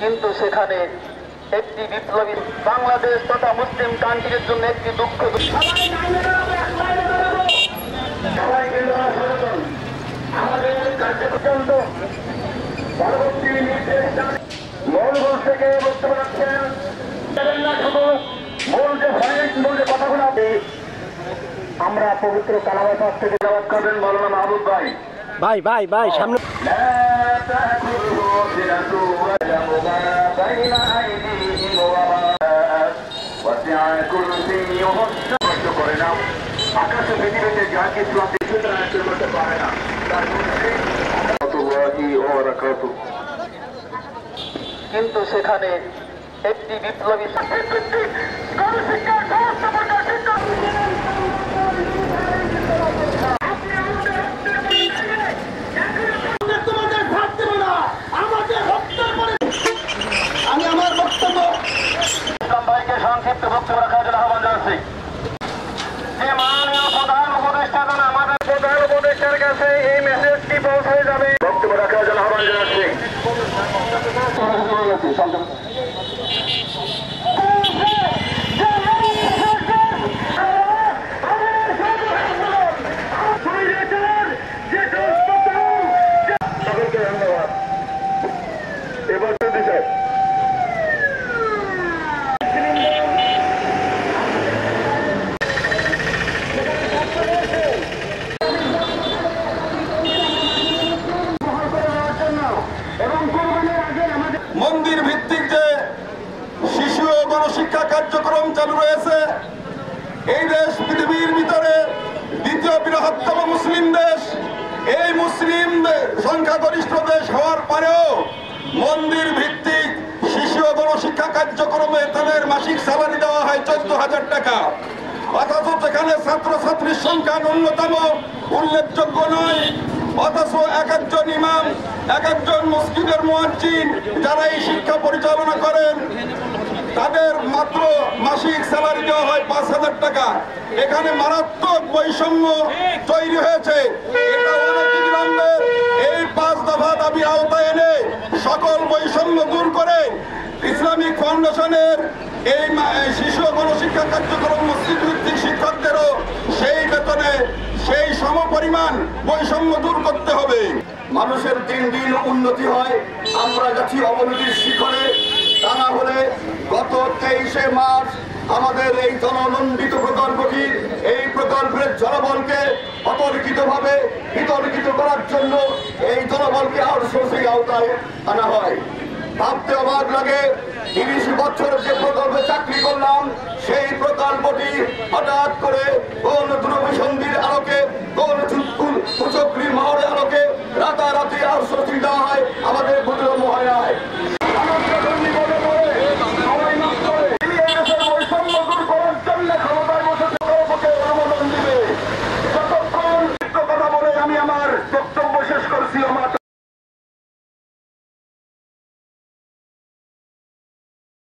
কিন্তু সেখানে একটি বিপ্লবী বাংলাদেশ তথা মুসলিম কান্ট্রির জন্য একটি দুঃখ। আমাদের কার্যক্রম পরবর্তী নির্দেশ মৌলগঞ্জ থেকে বক্তব্য রাখছেন মূল যে কথাগুলো আমরা পবিত্র কালামের পাশ থেকে জবাব করবেন মৌলানা মাহবুব ভাই। ভাই ভাই ভাই সামনে করে নাও আকাশে পৃথিবীতে যা কিছু আপনি করতে পারে না কিন্তু সেখানে একটি বিপ্লবী আমি আমার বক্তব্য ইসলাম ভাইকে সংক্ষিপ্ত বক্তব্য রাখার জন্য আহ্বান জানাচ্ছি। যে মাননীয় প্রধান উপদেষ্টা আমাদের প্রধান উপদেষ্টার কাছে এই মেসেজটি পৌঁছে যাবে বক্তব্য রাখার জন্য আহ্বান জানাচ্ছি। সকলকে ধন্যবাদ। এবার স্যার মন্দির ভিত্তিক যে শিশু ও গণশিক্ষা কার্যক্রম চালু রয়েছে, এই দেশ পৃথিবীর ভিতরে দ্বিতীয় বৃহত্তম মুসলিম দেশ। এই মুসলিম সংখ্যাগরিষ্ঠ দেশ হওয়ার পরেও মন্দির ভিত্তিক শিশু ও গণশিক্ষা কার্যক্রমে তাদের মাসিক স্যালারি দেওয়া হয় 14,000 টাকা। অথচ সেখানে ছাত্রছাত্রীর সংখ্যা ন্যূনতম উল্লেখযোগ্য নয়। অথচ এক একজন ইমাম, এক একজন মসজিদের মুয়াজ্জিন যারা এই শিক্ষা পরিচালনা করেন তাদের মাত্র মাসিক স্যালারি দেওয়া হয় 5,000 টাকা। এখানে মারাত্মক বৈষম্য তৈরি হয়েছে। এটা অনতিবিলম্বে এই 5 দফা দাবি আওতায় এনে সকল বৈষম্য দূর করে ইসলামিক ফাউন্ডেশনের এই শিশু গণশিক্ষা কার্যক্রম মসজিদ ভিত্তিক শিক্ষকদেরও সেই বেতনে সেই সমপরিমাণ বৈষম্য দূর করতে হবে। মানুষের দিন দিন উন্নতি হয়, আমরা যাচ্ছি অবনতির শিখরে। তা না হলে গত 23শে মার্চ আমাদের এই জননন্দিত প্রকল্পটি, এই প্রকল্পের জনবলকে অতর্কিতভাবে বিতর্কিত করার জন্য এই জনবলকে আউটসোর্সিং আওতায় আনা হয়। ভাবতে অবাক লাগে, 30 বছর যে প্রকল্পে চাকরি করলাম সেই প্রকল্পটি হঠাৎ করে কোন দূরভিসন্ধির